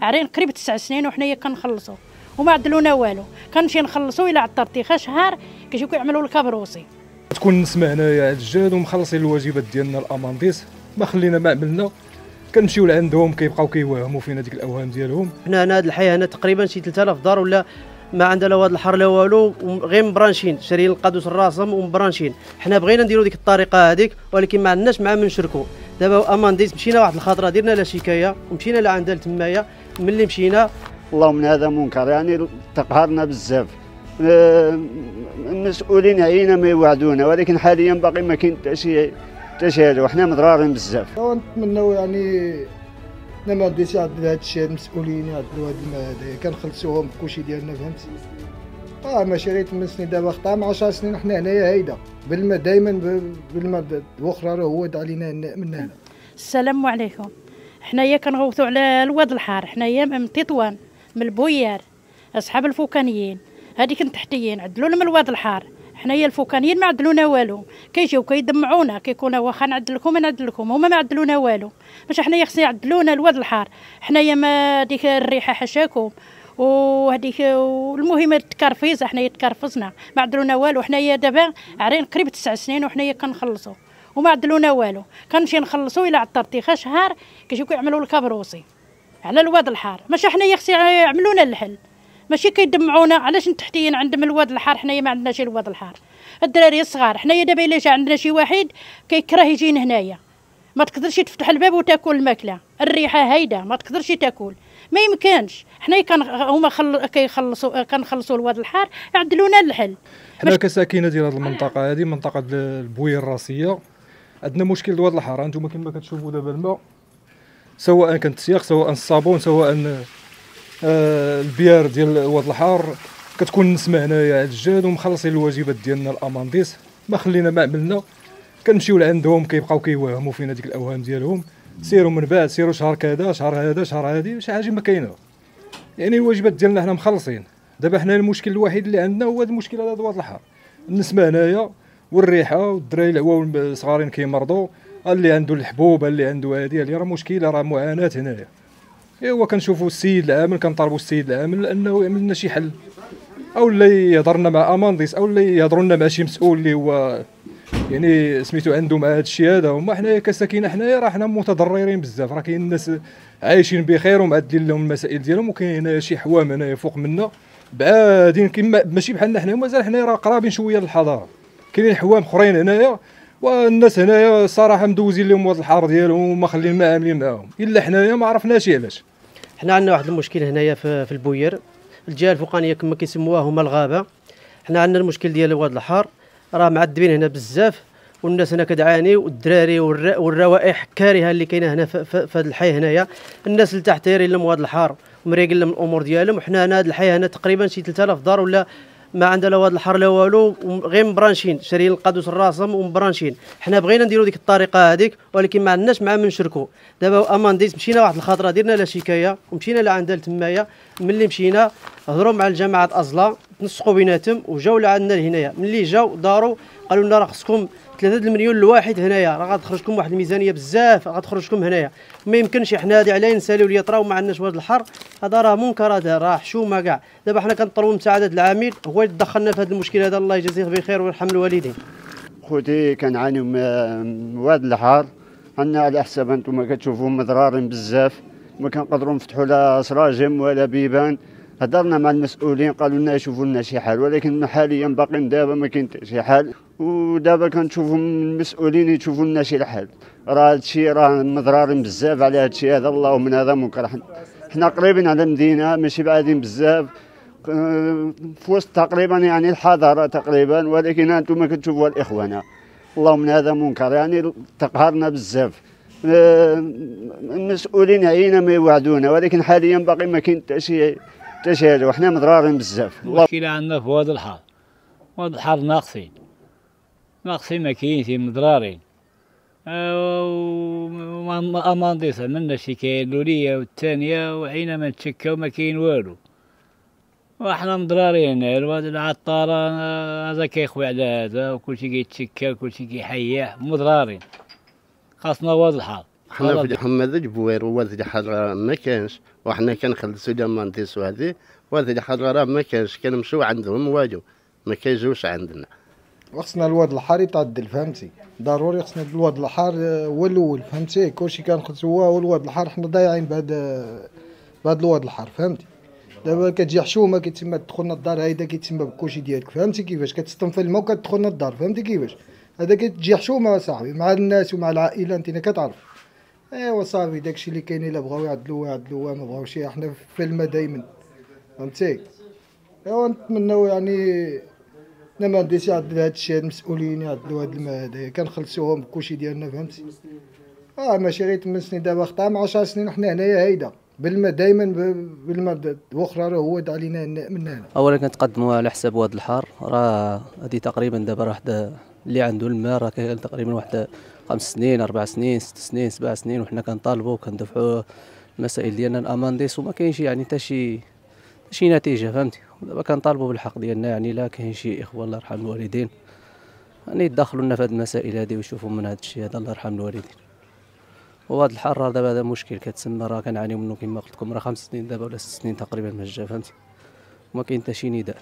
عارين قريب 9 سنين وحنايا كنخلصوا وما عدلونا والو. كنمشي نخلصوا الى عطرتيخا شهر كيجيو كيعملوا الكابروسي. تكون نسمع هنايا على الجهاد ومخلصين الواجبات ديالنا الامانديس، ما خلينا ما عملنا، كنمشيو لعندهم كيبقاو كيوهموا فينا ديك الاوهام ديالهم. حنا هنا هاد الحي هنا تقريبا شي 3000 دار ولا ما عندنا لا واد الحر لا والو، غير مبرانشين شاريين القادوس الراسم ومبرانشين. حنا بغينا نديروا ديك الطريقه هذيك ولكن ما عندناش مع من نشركوا. دابا امانديس مشينا واحد الخطره درنا لها شكايه ومشينا لعندها لتمايا. ملي مشينا والله من هذا منكر، يعني تقهرنا بزاف. المسؤولين عينا ما يوعدونا، ولكن حاليا باقي ما كاين حتى شي حاجه وحنا مضرارين بزاف. نتمنوا يعني ما نديرش هاد الشيء، المسؤولين يعدلوا هاد الماء هذا كنخلصوهم كلشي ديالنا، فهمتي؟ مشاريع 8 سنين دابا خطا، مع 10 سنين حنا هنايا هايده بالماء، دائما بالماء الاخرى راه هو علينا من هنا. السلام عليكم. حنايا كنغوتوا على الواد الحار، حنايا من تطوان من البويار، اصحاب الفوكانيين هذيك تحتيين عدلوا لنا من الواد الحار. حنايا الفوكانيين ما عدلونا والو، كيجيو كيدمعونا كيكون واخا نعدل لكم نعدل لكم، هما ما عدلونا والو. باش حنايا خصنا يعدلونا الواد الحار. حنايا ما ديك الريحه حشاكم وهذيك، والمهم التكرفيزه حنايا تكرفزنا ما عدلونا والو. حنايا دابا عارين قريب 9 سنين وحنايا كنخلصوا وما عدلونا والو. كنمشي نخلصوا الى عطرتيخا شهر كيجيو كيعملوا الكابروسي على الواد الحار. ماشي حنايا خصنا يعملونا الحل، ماشي كيدمعونا. علاش تحتيين عندهم الواد الحار، حنايا ما عندناش الواد الحار. الدراري الصغار حنايا دابا الا جا عندنا شي واحد كيكره يجي هنايا، ما تقدرش تفتح الباب وتاكل الماكله، الريحه هايده ما تقدرش تاكل، ما يمكنش. حنايا هما كيخلصوا كنخلصوا الواد الحار يعدلونا الحل. حنا كساكنه ديال هذه المنطقه، هذه منطقه البويه الراسيه، عندنا مشكل الواد الحار. انتم كما كتشوفوا دابا الماء، سواء كان التسياق سواء الصابون سواء البيار ديال واد الحار، كتكون نسمع هنايا على الجهاد ومخلصين الواجبات ديالنا الامانديس، ما خلينا ما عملنا، كنمشيو لعندهم كيبقاو كيوهموا فينا ديك الاوهام ديالهم. سيروا من بعد، سيروا شهر كذا شهر هذا شهر هادي، شي حاجه ما كاينه. يعني الواجبات ديالنا حنا مخلصين. دابا حنا المشكل الوحيد اللي عندنا هو هذا المشكل هذا واد الحار، نسمع هنايا والريحه، والدراري العواون الصغارين كيمرضوا، اللي عنده الحبوب اللي عنده هذه اللي راه مشكله، راه معاناه هنايا. ايوا كنشوفوا السيد العامل، كنطالبوا السيد العامل لانه يعمل لنا شي حل، او اللي يهضر لنا مع امانديس، او اللي يهضروا لنا مع شي مسؤول اللي هو يعني سميتو عنده مع هذا الشيء هذا. هما حنايا كساكنه حنايا راه حنا متضررين بزاف، راه كاين الناس عايشين بخير ومعدلين لهم المسائل ديالهم، وكاين هنايا شي حوام هنايا فوق منا بعادين كيما ماشي بحالنا حنا، مازال حنايا راه قرابين شويه للحضاره. كاينين حوام اخرين هنايا، والناس هنايا الصراحه مدوزين لهم واد الحار ديالهم وما خلين ما عاملين معاهم، الا حنايا ما عرفناش علاش. حنا عندنا واحد المشكل هنايا في البوير، الجهه الفوقانيه كما كيسموها هما الغابه. حنا عندنا المشكل ديال واد الحار، راه معذبين هنا بزاف، والناس هنا كتعاني، والدراري والروائح الكارهه اللي كاينه هنا في هذا الحي هنايا. الناس اللي تحت دايرين لهم واد الحار ومريقين لهم الامور ديالهم. وحنا هنا هذا الحي هنا تقريبا شي 3000 دار ولا ما عندنا لا واد الحر لا والو، غير مبرانشين شاريين القادوس الراسم ومبرانشين. حنا بغينا نديروا ديك الطريقه هذيك ولكن ما عندناش مع من نشركوا. دابا امانديس مشينا واحد الخطره درنا لها شكايه ومشينا لعندها لتمايا. ملي مشينا هضروا مع الجماعه ازلا، تنسقوا بيناتهم وجاو لعندنا لهنايا. ملي جاو داروا قالوا لنا راه خصكم 3 المليون الواحد هنايا، راه غتخرجكم واحد الميزانيه بزاف غتخرجكم هنايا. ما يمكنش حنا هذه علاه نساليو ليا طراو ما عندناش واد الحر، هذا راه منكر، هذا راه حشومه كاع. دابا حنا كنطلبوا مساعده العامل هو يدخلنا في هذا المشكل هذا، الله يجازيه بخير ويرحم الوالدين. خوتي كنعانيو من واد الحار، عندنا على حساب انتم كتشوفوا مضرارين بزاف، ما كنقدروا نفتحوا لا سراجم ولا بيبان. هضرنا مع المسؤولين قالوا لنا يشوفوا لنا شي حل، ولكن حاليا باقيين دابا ما كاين شي حل. ودابا كنشوفوا المسؤولين يشوفوا لنا شي حل، راه هادشي راه مضرارين بزاف على هادشي هذا، الله من هذا منكر. حنا قريبين على المدينه ماشي بعادين بزاف، في وسط تقريبا يعني الحضاره تقريبا، ولكن انتم كتشوفوا الاخوان، الله من هذا منكر، يعني تقهرنا بزاف. المسؤولين عينا ما يوعدونا، ولكن حاليا باقي ما كاين حتى شي حاجه وحنا مضرارين بزاف. المشكله عندنا في واد الحار، واد الحار ناقصين ما كاينش، مضرارين. امانديس عملنا شكايه الاوليه والثانيه وعينا ما نتشكى وما كاين والو، وحنا مضرارين. الواد العطاره هذا كيخوي على هذا وكلشي كيتشكى وكلشي كيحيح، مضرارين. خاصنا واد الحار. حنا في محمد جبوير وهذا الحال ما كانش، وحنا كنخلصوا ديمانديس وهذه وهذا الحال راه ما كانش، كنمشيو عندهم والو ما كيجيوش عندنا. وخصنا الواد الحار يتعدل فهمتي، ضروري خصنا الواد الحار هو الاول فهمتي، كلشي كنخلصو هو الواد الحار، حنا ضايعين بهاد الواد الحار فهمتي. دابا كتجي حشومه كيتسمى تدخلنا الدار هيدا كيتسمى بالكلشي ديالك فهمتي كيفاش، كتسطن في الماء وكتدخلنا الدار فهمتي كيفاش، هذا كتجي حشومه صاحبي مع الناس ومع العائله انت كتعرف. ايوا صافي داكشي اللي كاين، الا بغاو يعدلوه ما بغاوش حنا في الماء دايما فهمتي. ايوا نتمناو يعني المهندس يعدل هاد الشيء، المسؤولين يعدلوا هاد الماء هذايا كنخلصوهم بكلشي ديالنا فهمتي. ماشي غير 8 سنين دابا خطا مع 10 سنين حنا هنايا هيدا بالماء دائما بالماء واخرى راه هو علينا من هنا. اولا كنتقدموا على حساب واد الحار، راه هذه تقريبا دابا راه واحد اللي عنده الماء راه كاين تقريبا واحد 5 سنين 4 سنين 6 سنين 7 سنين، وحنا كنطالبوا وكندفعوا المسائل ديالنا الامانديس وما كاينش يعني حتى شي نتيجه فهمتي. دابا كنطالبوا بالحق ديالنا، يعني لا كاين شي اخوه الله يرحم الوالدين يعني يدخلوا لنا في هذه المسائل هذه ويشوفوا من هذا الشيء هذا الله يرحم الوالدين. وهذا الحر راه دابا هذا مشكل كتسمى راه كنعانيو منه كما قلت لكم، راه 5 سنين دابا ولا 6 سنين تقريبا ما جا فهمتي، وما كاين حتى شي نداء.